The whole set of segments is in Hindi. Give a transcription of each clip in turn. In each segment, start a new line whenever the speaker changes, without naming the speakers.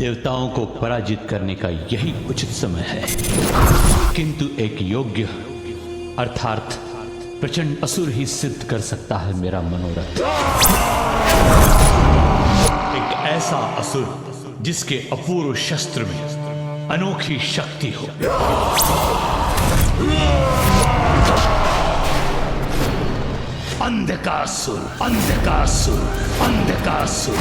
देवताओं को पराजित करने का यही उचित समय है, किंतु एक योग्य अर्थात प्रचंड असुर ही सिद्ध कर सकता है मेरा मनोरथ। एक ऐसा असुर जिसके अपूर्व शस्त्र में अनोखी शक्ति हो। अंधकासुर, अंधकासुर, अंधकासुर।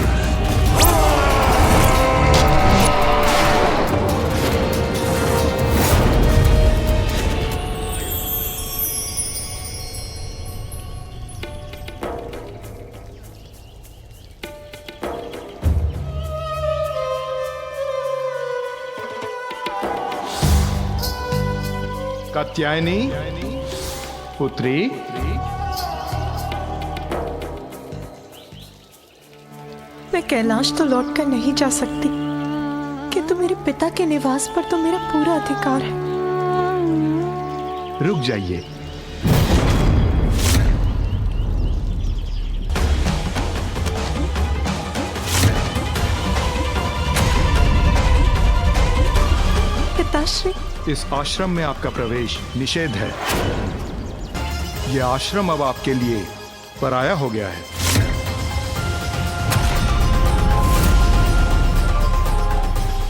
कात्यायनी पुत्री,
मैं कैलाश तो लौटकर नहीं जा सकती, किंतु मेरे पिता के निवास पर तो मेरा पूरा अधिकार है।
रुक जाइए।
पिताश्री,
इस आश्रम में आपका प्रवेश निषेध है। यह आश्रम अब आपके लिए पराया हो गया है।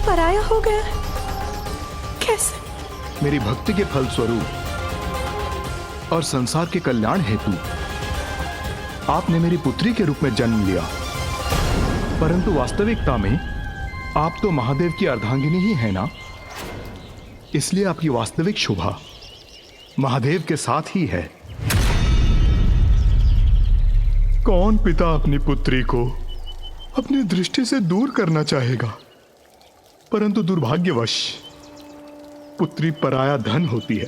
पराया हो गया? कैसे?
मेरी भक्ति के फलस्वरूप और संसार के कल्याण हेतु आपने मेरी पुत्री के रूप में जन्म लिया, परंतु वास्तविकता में आप तो महादेव की अर्धांगिनी ही है ना, इसलिए आपकी वास्तविक शोभा महादेव के साथ ही है। कौन पिता अपनी पुत्री को अपनी दृष्टि से दूर करना चाहेगा, परंतु दुर्भाग्यवश पुत्री पराया धन होती है,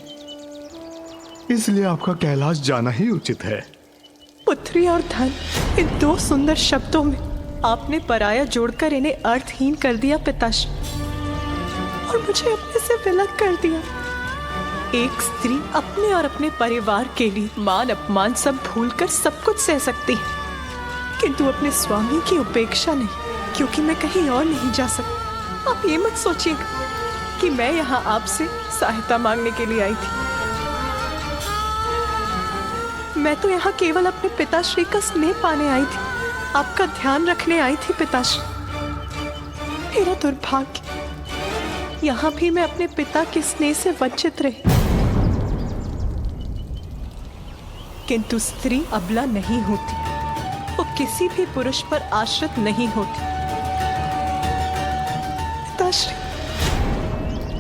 इसलिए आपका कैलाश जाना ही उचित है।
पुत्री और धन, इन दो सुंदर शब्दों में आपने पराया जोड़कर इन्हें अर्थहीन कर दिया पिताश्री, और मुझे अपने से विलग कर दिया। एक स्त्री अपने और अपने परिवार के लिए मान अपमान सब भूलकर सब कुछ सह सकती है, किंतु अपने स्वामी की उपेक्षा नहीं, क्योंकि मैं कहीं और नहीं जा सकती। आप ये मत सोचिएगा कि मैं यहाँ आपसे सहायता मांगने के लिए आई थी। मैं तो यहाँ केवल अपने पिताश्री का स्नेह पाने आई थी, आपका ध्यान रखने आई थी पिताश्री। मेरा दुर्भाग्य, यहाँ भी मैं अपने पिता के स्नेह से वंचित रही। किंतु स्त्री अबला नहीं होती, वो किसी भी पुरुष पर आश्रित नहीं होती। पिताश्री,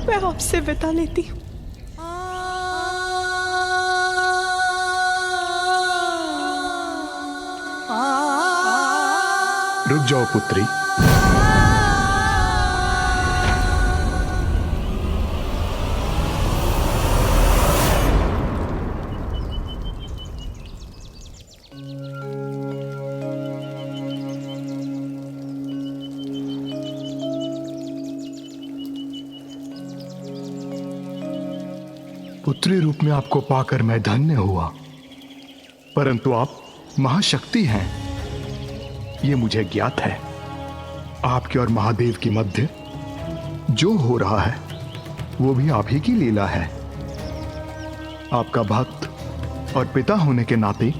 मैं आपसे विदा लेती हूँ।
रुक जाओ पुत्री। पुत्री रूप में आपको पाकर मैं धन्य हुआ, परंतु आप महाशक्ति हैं, ये मुझे ज्ञात है। आपके और महादेव के मध्य जो हो रहा है वो भी आप ही की लीला है। आपका भक्त और पिता होने के नाते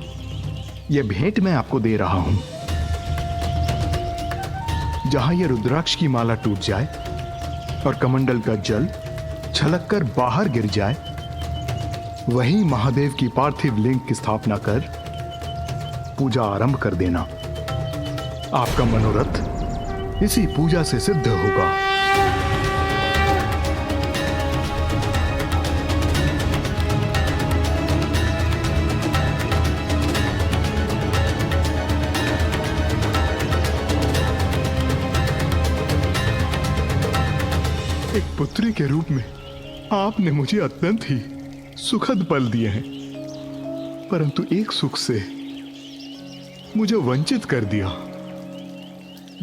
यह भेंट मैं आपको दे रहा हूं। जहां यह रुद्राक्ष की माला टूट जाए और कमंडल का जल छलककर बाहर गिर जाए, वहीं महादेव की पार्थिव लिंग की स्थापना कर पूजा आरंभ कर देना। आपका मनोरथ इसी पूजा से सिद्ध होगा। एक पुत्री के रूप में आपने मुझे अत्यंत ही सुखद पल दिए हैं, परंतु एक सुख से मुझे वंचित कर दिया।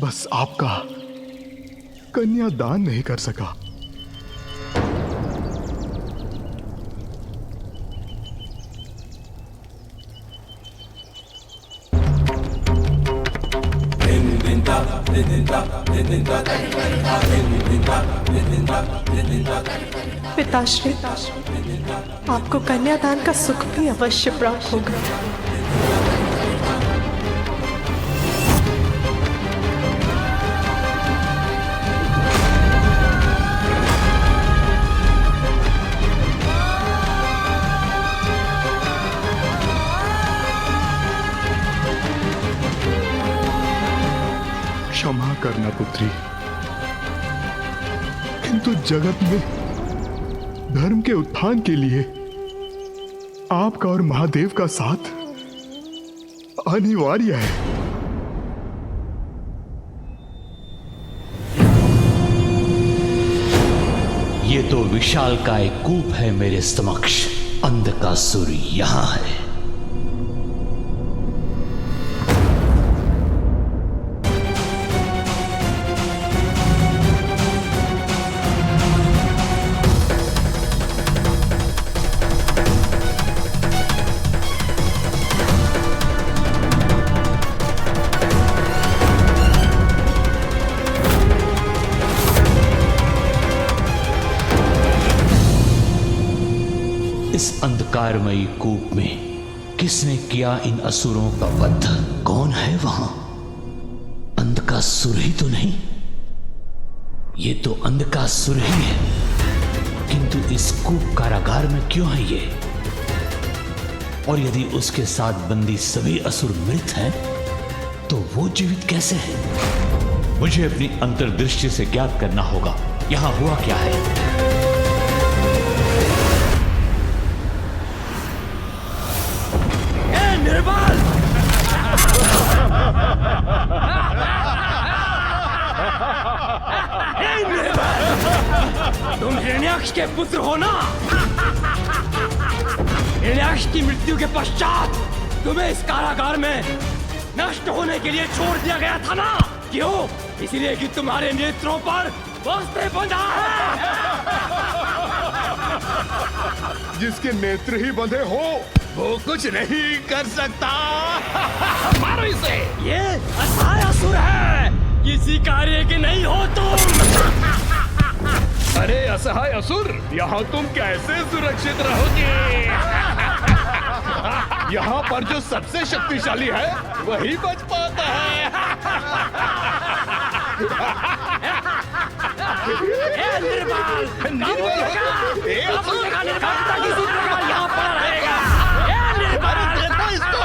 बस आपका कन्या दान नहीं कर सका।
din din da din din
पिताश्री, आपको कन्यादान का सुख भी अवश्य प्राप्त होगा।
क्षमा करना पुत्री, किंतु जगत में धर्म के उत्थान के लिए आपका और महादेव का साथ अनिवार्य है।
ये तो विशाल का एक कूप है मेरे समक्ष। अंधकासुर यहां है। इस अंधकारमयी कूप में किसने किया इन असुरों का वध? कौन है वहां? अंधकासुर ही तो नहीं? ये तो अंधकासुर ही है, किंतु इस कूप कारागार में क्यों है ये? और यदि उसके साथ बंदी सभी असुर मृत हैं, तो वो जीवित कैसे हैं? मुझे अपनी अंतर्दृष्टि से ज्ञात करना होगा यहां हुआ क्या है।
निर्बल! तुम हिरण्याक्ष के पुत्र हो ना? हिरण्याक्ष की मृत्यु के पश्चात तुम्हें इस कारागार में नष्ट होने के लिए छोड़ दिया गया था ना? क्यों? इसलिए कि तुम्हारे नेत्रों पर वस्त्र बंधा है।
जिसके नेत्र ही बंधे हो वो कुछ नहीं कर सकता।
मारो इसे। ये असहाय असुर है, किसी कार्य के नहीं हो तुम।
अरे असहाय असुर, यहाँ तुम कैसे सुरक्षित रहोगे? यहाँ पर जो सबसे शक्तिशाली है वही बच पाता है।
निर्बल!
निर्बल
निर्बलता किसी प्रकार यहाँ पर रहेगा।
देखो इसको।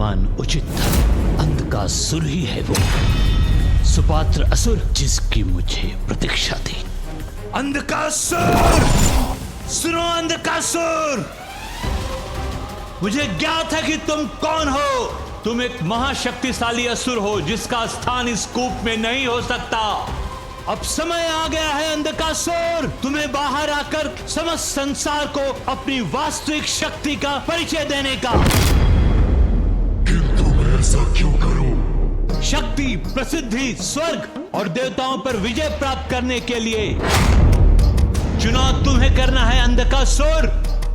अनुमान उचित था। अंधकासुर ही है वो, सुपात्र असुर जिसकी मुझे प्रतीक्षा थी। अंधकासुर! सुनो अंधकासुर! मुझे ज्ञात है कि तुम कौन हो। तुम एक महाशक्तिशाली असुर हो जिसका स्थान इस कूप में नहीं हो सकता। अब समय आ गया है अंधकासुर, तुम्हें बाहर आकर समस्त संसार को अपनी वास्तविक शक्ति का परिचय देने का।
किंतु मैं ऐसा क्यों करूं?
शक्ति, प्रसिद्धि, स्वर्ग और देवताओं पर विजय प्राप्त करने के लिए चुनाव तुम्हें करना है अंधकासुर।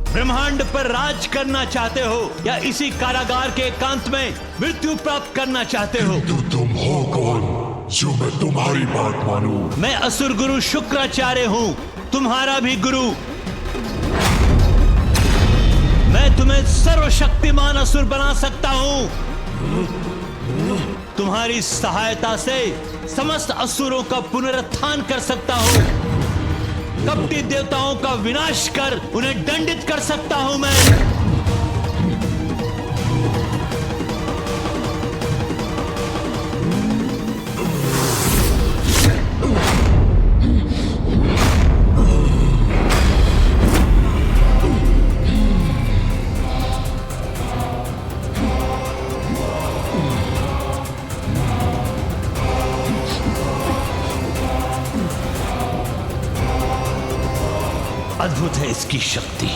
ब्रह्मांड पर राज करना चाहते हो या इसी कारागार के एकांत में मृत्यु प्राप्त करना चाहते हो?
तो तुम हो कौन जो मैं तुम्हारी बात मानूं?
मैं असुर गुरु शुक्राचार्य हूं, तुम्हारा भी गुरु। मैं तुम्हें सर्वशक्तिमान असुर बना सकता हूं। तुम्हारी सहायता से समस्त असुरों का पुनरुत्थान कर सकता हूं। कपटी देवताओं का विनाश कर उन्हें दंडित कर सकता हूं मैं। अद्भुत है इसकी शक्ति।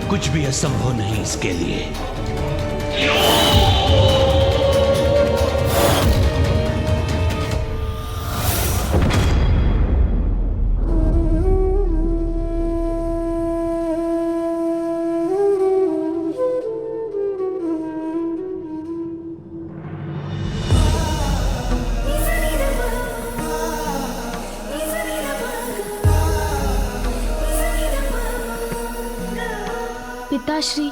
कुछ भी असंभव नहीं इसके लिए।
पिताश्री,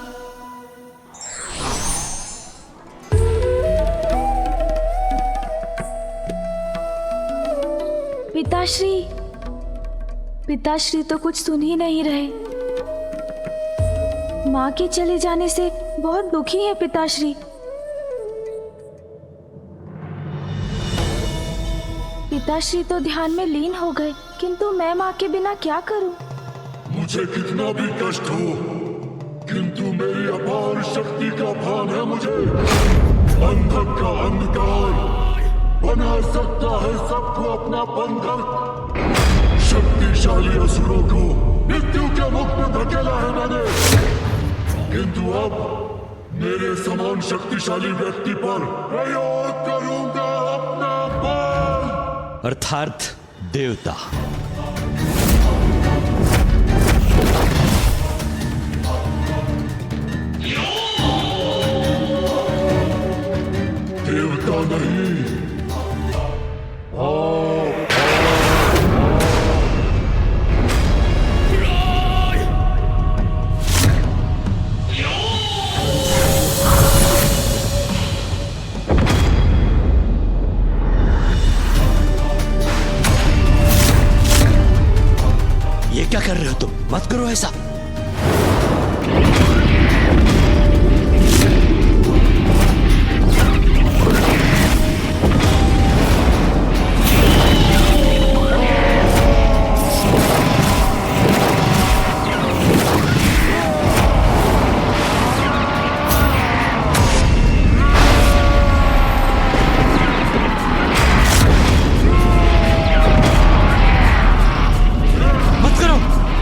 पिताश्री, पिताश्री तो कुछ सुन ही नहीं रहे। माँ के चले जाने से बहुत दुखी है पिताश्री। पिताश्री तो ध्यान में लीन हो गए, किंतु मैं माँ के बिना क्या करूं?
मुझे कितना भी कष्ट हो, किंतु मेरी अपार शक्ति का भान है मुझे। अंधक का अंधकार बना सकता है सबको अपना बंधक। शक्तिशाली असुरों को मृत्यु के मुख में धकेला है मैंने, किंतु अब मेरे समान शक्तिशाली व्यक्ति पर प्रयोग करूंगा अपना बल।
अर्थात देवता।
देवता नहीं,
ये क्या कर रहे हो तुम? मत करो ऐसा।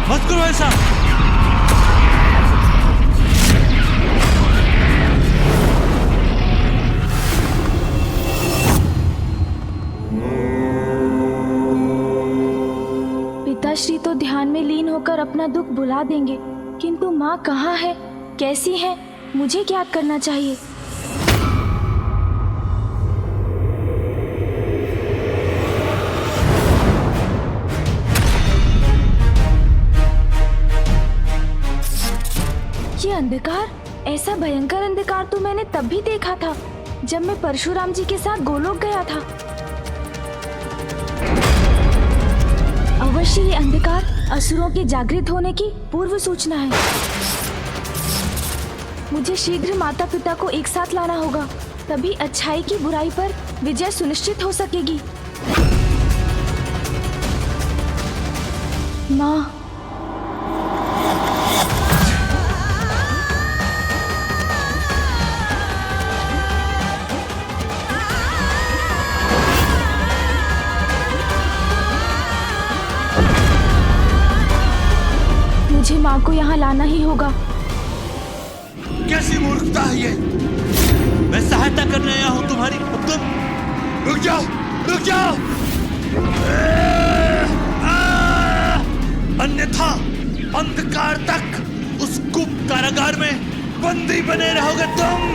मत करो ऐसा।
पिताश्री तो ध्यान में लीन होकर अपना दुख भुला देंगे, किंतु माँ कहाँ है? कैसी हैं? मुझे क्या करना चाहिए? ये अंधकार, ऐसा भयंकर अंधकार तो मैंने तब भी देखा था जब मैं परशुराम जी के साथ गोलोक गया था। अवश्य ये अंधकार असुरों के जागृत होने की पूर्व सूचना है। मुझे शीघ्र माता पिता को एक साथ लाना होगा, तभी अच्छाई की बुराई पर विजय सुनिश्चित हो सकेगी। माँ, मुझे माँ को यहाँ लाना ही होगा।
कैसी मूर्खता है ये? मैं सहायता करने आया हूं तुम्हारी, तुम रुक जाओ, रुक जाओ। अन्यथा अंधकार तक उस गुप्त कारागार में बंदी बने रहोगे तुम।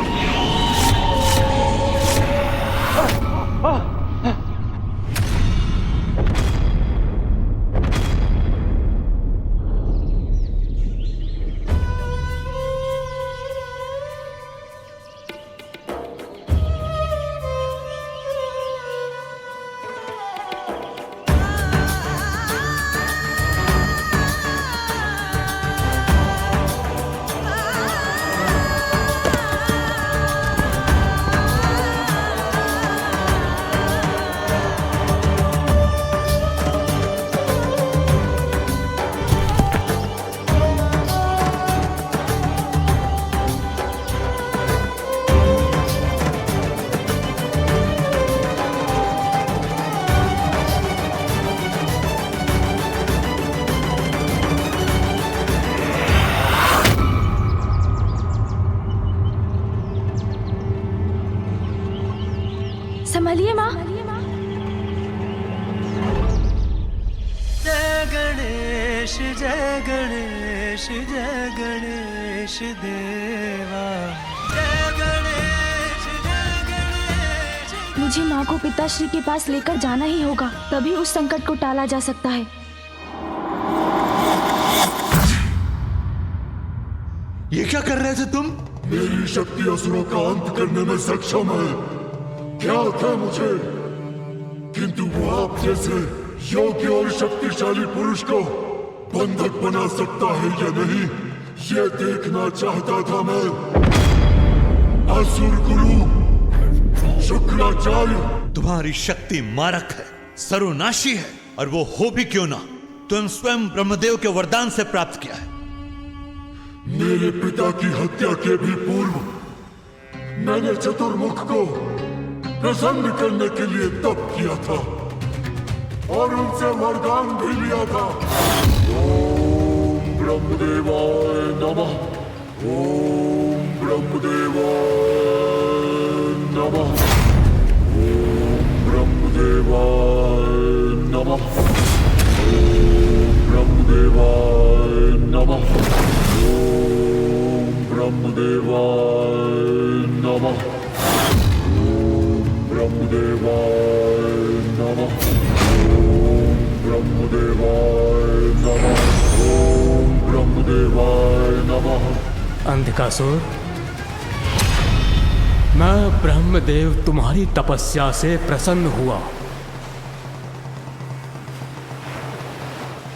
संभलिए माँ।
जय गणेश जय गणेश जय गणेश देवा, जय गणेश जय गणेश।
मुझे माँ को पिताश्री के पास लेकर जाना ही होगा, तभी उस संकट को टाला जा सकता है।
ये क्या कर रहे थे तुम?
मेरी शक्ति असुरों का अंत करने में सक्षम है। ज्ञात है मुझे, किंतु वो आप जैसे योग्य और शक्तिशाली पुरुष को बंधक बना सकता है या नहीं, ये देखना चाहता था मैं। असुर गुरु शुक्राचार्य,
तुम्हारी शक्ति मारक है, सर्वनाशी है, और वो हो भी क्यों ना, तुम स्वयं ब्रह्मदेव के वरदान से प्राप्त किया है।
मेरे पिता की हत्या के भी पूर्व मैंने चतुर्मुख को प्रसन्न करने के लिए तप किया था और उनसे वरदान भी लिया था। ओम ब्रह्मदेवाय नमः, ओम ब्रह्मदेवाय नमः, ओम ब्रह्मदेवाय नमः, ओम ब्रह्मदेवाय नमः, ओम ब्रह्मदेवाय नमः, ब्रह्मदेवाय नमः, ओम ब्रह्मदेवाय नमः, ओम ब्रह्मदेवाय नमः।
अंधकासुर, मैं ब्रह्मदेव तुम्हारी तपस्या से प्रसन्न हुआ।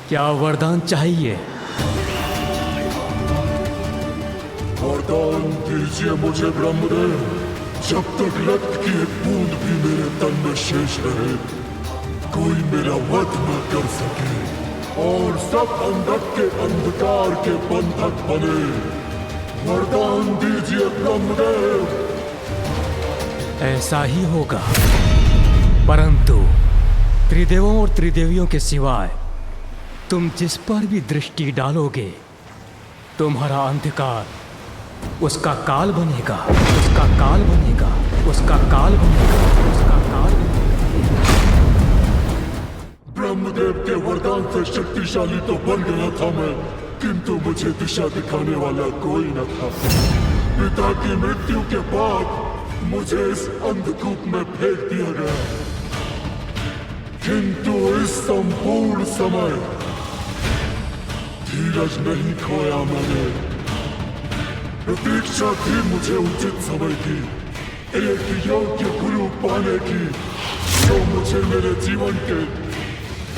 क्या वरदान चाहिए?
वरदान दीजिए मुझे ब्रह्मदेव, जब तक रक्त की एक बूंद भी मेरे तन में शेष रहे, कोई मेरा वध न कर सके और सब अंधक के अंधकार के बंधक बने। वरदान दीजिए ब्रह्मदेव।
ऐसा ही होगा, परंतु त्रिदेवों और त्रिदेवियों के सिवाय तुम जिस पर भी दृष्टि डालोगे, तुम्हारा अंधकार उसका काल बनेगा, उसका काल बनेगा, उसका काल बनेगा, उसका काल बनेगा।
ब्रह्मदेव के वरदान से शक्तिशाली तो बन गया था मैं, किंतु मुझे दिशा दिखाने वाला कोई न था। पिता की मृत्यु के बाद मुझे इस अंधकूप में फेंक दिया गया, किंतु इस संपूर्ण समय धीरज नहीं खोया मैंने। प्रतीक्षा थी मुझे उचित समय की, एक योग्य गुरु पाने की, जो मुझे मेरे जीवन के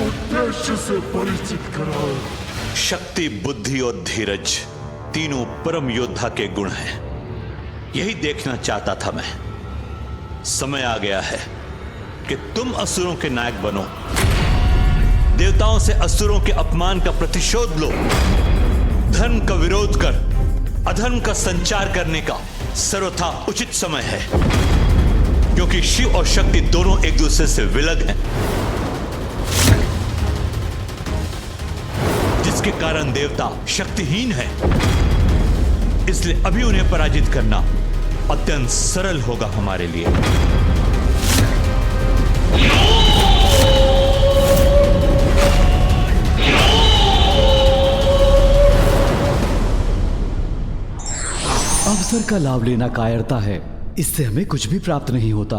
उद्देश्य से परिचित कराए।
शक्ति, बुद्धि और धीरज तीनों परम योद्धा के गुण हैं। यही देखना चाहता था मैं। समय आ गया है कि तुम असुरों के नायक बनो, देवताओं से असुरों के अपमान का प्रतिशोध लो, धर्म का विरोध कर अधर्म का संचार करने का सर्वथा उचित समय है, क्योंकि शिव और शक्ति दोनों एक दूसरे से विलग हैं, जिसके कारण देवता शक्तिहीन है। इसलिए अभी उन्हें पराजित करना अत्यंत सरल होगा हमारे लिए।
अवसर का लाभ लेना कायरता है, इससे हमें कुछ भी प्राप्त नहीं होता।